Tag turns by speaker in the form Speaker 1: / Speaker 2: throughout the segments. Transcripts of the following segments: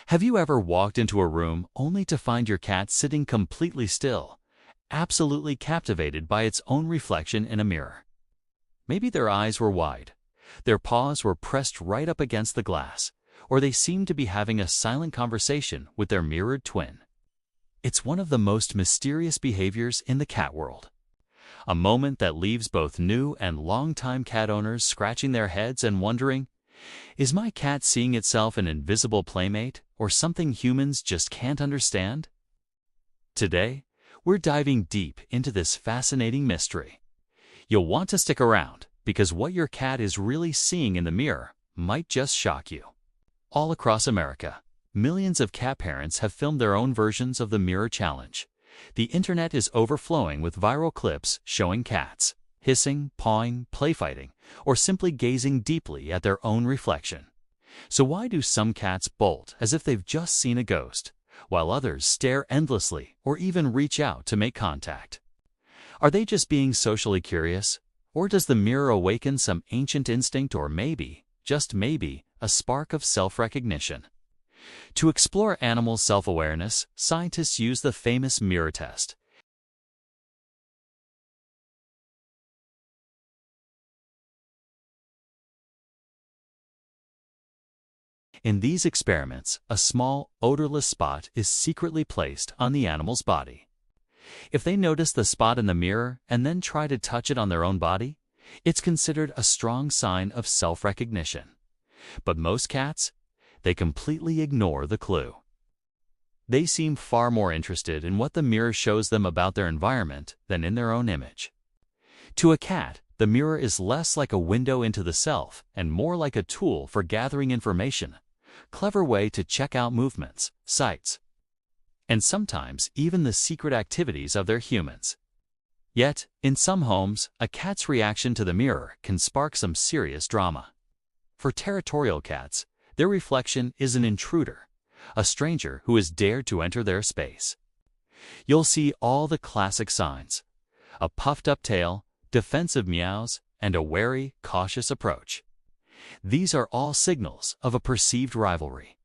Speaker 1: Have you ever walked into a room only to find your cat sitting completely still, absolutely captivated by its own reflection in a mirror? Maybe their eyes were wide, their paws were pressed right up against the glass, or they seemed to be having a silent conversation with their mirrored twin. It's one of the most mysterious behaviors in the cat world. A moment that leaves both new and longtime cat owners scratching their heads and wondering, is my cat seeing itself an invisible playmate or something humans just can't understand? Today, we're diving deep into this fascinating mystery. You'll want to stick around because what your cat is really seeing in the mirror might just shock you. All across America, millions of cat parents have filmed their own versions of the mirror challenge. The internet is overflowing with viral clips showing cats hissing, pawing, play-fighting, or simply gazing deeply at their own reflection. So why do some cats bolt as if they've just seen a ghost, while others stare endlessly or even reach out to make contact? Are they just being socially curious? Or does the mirror awaken some ancient instinct or maybe, just maybe, a spark of self-recognition? To explore animal self-awareness, scientists use the famous mirror test. In these experiments, a small, odorless spot is secretly placed on the animal's body. If they notice the spot in the mirror and then try to touch it on their own body, it's considered a strong sign of self-recognition. But most cats, they completely ignore the clue. They seem far more interested in what the mirror shows them about their environment than in their own image. To a cat, the mirror is less like a window into the self and more like a tool for gathering information, clever way to check out movements, sights, and sometimes even the secret activities of their humans. Yet, in some homes, a cat's reaction to the mirror can spark some serious drama. For territorial cats, their reflection is an intruder, a stranger who has dared to enter their space. You'll see all the classic signs: a puffed-up tail, defensive meows, and a wary, cautious approach. These are all signals of a perceived rivalry.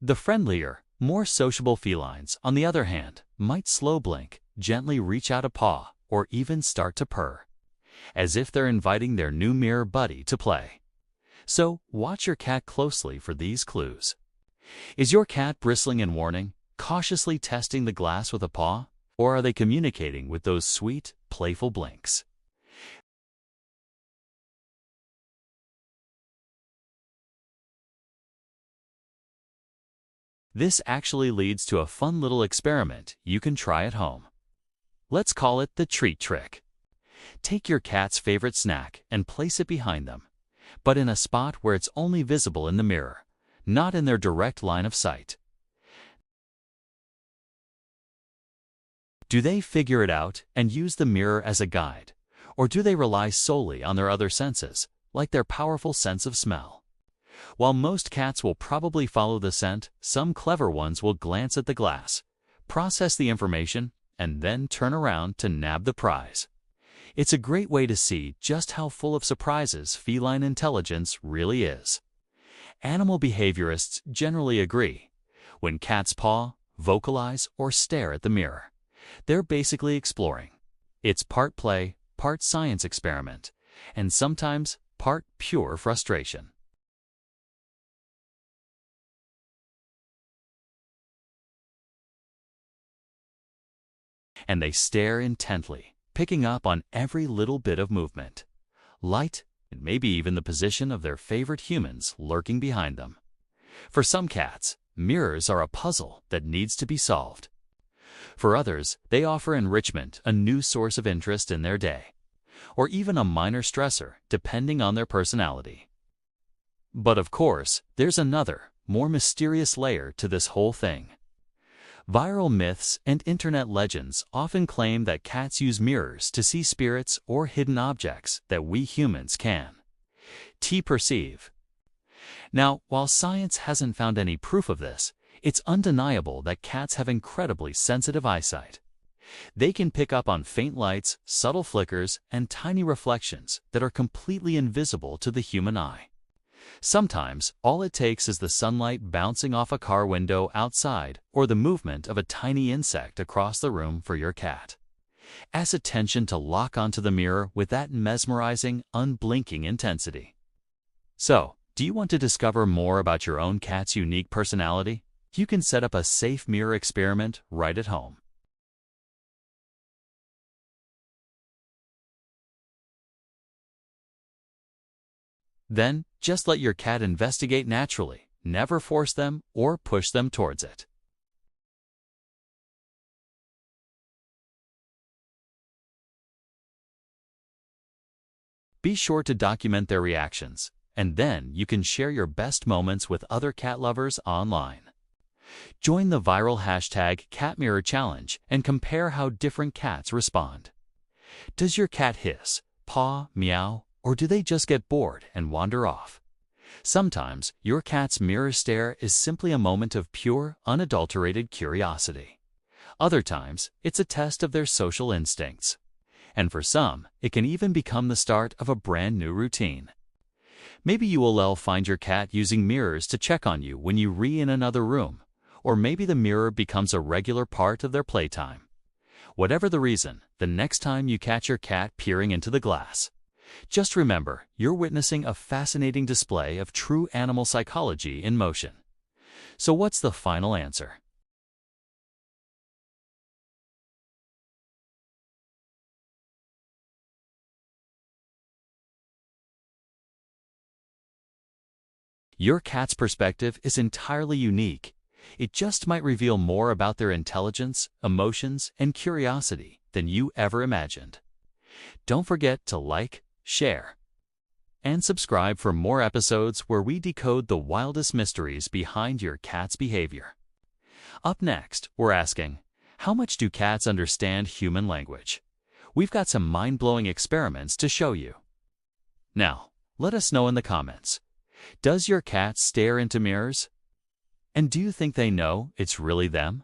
Speaker 1: The friendlier, more sociable felines, on the other hand, might slow blink, gently reach out a paw, or even start to purr, as if they're inviting their new mirror buddy to play. So, watch your cat closely for these clues. Is your cat bristling in warning, cautiously testing the glass with a paw, or are they communicating with those sweet, playful blinks? This actually leads to a fun little experiment you can try at home. Let's call it the treat trick. Take your cat's favorite snack and place it behind them, but in a spot where it's only visible in the mirror, not in their direct line of sight. Do they figure it out and use the mirror as a guide, or do they rely solely on their other senses, like their powerful sense of smell? While most cats will probably follow the scent, some clever ones will glance at the glass, process the information, and then turn around to nab the prize. It's a great way to see just how full of surprises feline intelligence really is. Animal behaviorists generally agree. When cats paw, vocalize, or stare at the mirror, they're basically exploring. It's part play, part science experiment, and sometimes part pure frustration. And they stare intently, picking up on every little bit of movement, light, and maybe even the position of their favorite humans lurking behind them. For some cats, mirrors are a puzzle that needs to be solved. For others, they offer enrichment, a new source of interest in their day, or even a minor stressor, depending on their personality. But of course, there's another, more mysterious layer to this whole thing. Viral myths and internet legends often claim that cats use mirrors to see spirits or hidden objects that we humans can perceive. Now, while science hasn't found any proof of this, it's undeniable that cats have incredibly sensitive eyesight. They can pick up on faint lights, subtle flickers, and tiny reflections that are completely invisible to the human eye. Sometimes, all it takes is the sunlight bouncing off a car window outside or the movement of a tiny insect across the room for your cat. Ask attention to lock onto the mirror with that mesmerizing, unblinking intensity. So, do you want to discover more about your own cat's unique personality? You can set up a safe mirror experiment right at home. Then, just let your cat investigate naturally. Never force them or push them towards it. Be sure to document their reactions, and then you can share your best moments with other cat lovers online. Join the viral hashtag #CatMirrorChallenge and compare how different cats respond. Does your cat hiss, paw, meow, or do they just get bored and wander off? Sometimes, your cat's mirror stare is simply a moment of pure, unadulterated curiosity. Other times, it's a test of their social instincts. And for some, it can even become the start of a brand new routine. Maybe you will find your cat using mirrors to check on you when you in another room, or maybe the mirror becomes a regular part of their playtime. Whatever the reason, the next time you catch your cat peering into the glass, just remember you're witnessing a fascinating display of true animal psychology in motion. So what's the final answer? Your cat's perspective is entirely unique. It just might reveal more about their intelligence, emotions, and curiosity than you ever imagined. Don't forget to like, share, and subscribe for more episodes where we decode the wildest mysteries behind your cat's behavior. Up next, we're asking, how much do cats understand human language? We've got some mind-blowing experiments to show you. Now, let us know in the comments. Does your cat stare into mirrors? And do you think they know it's really them?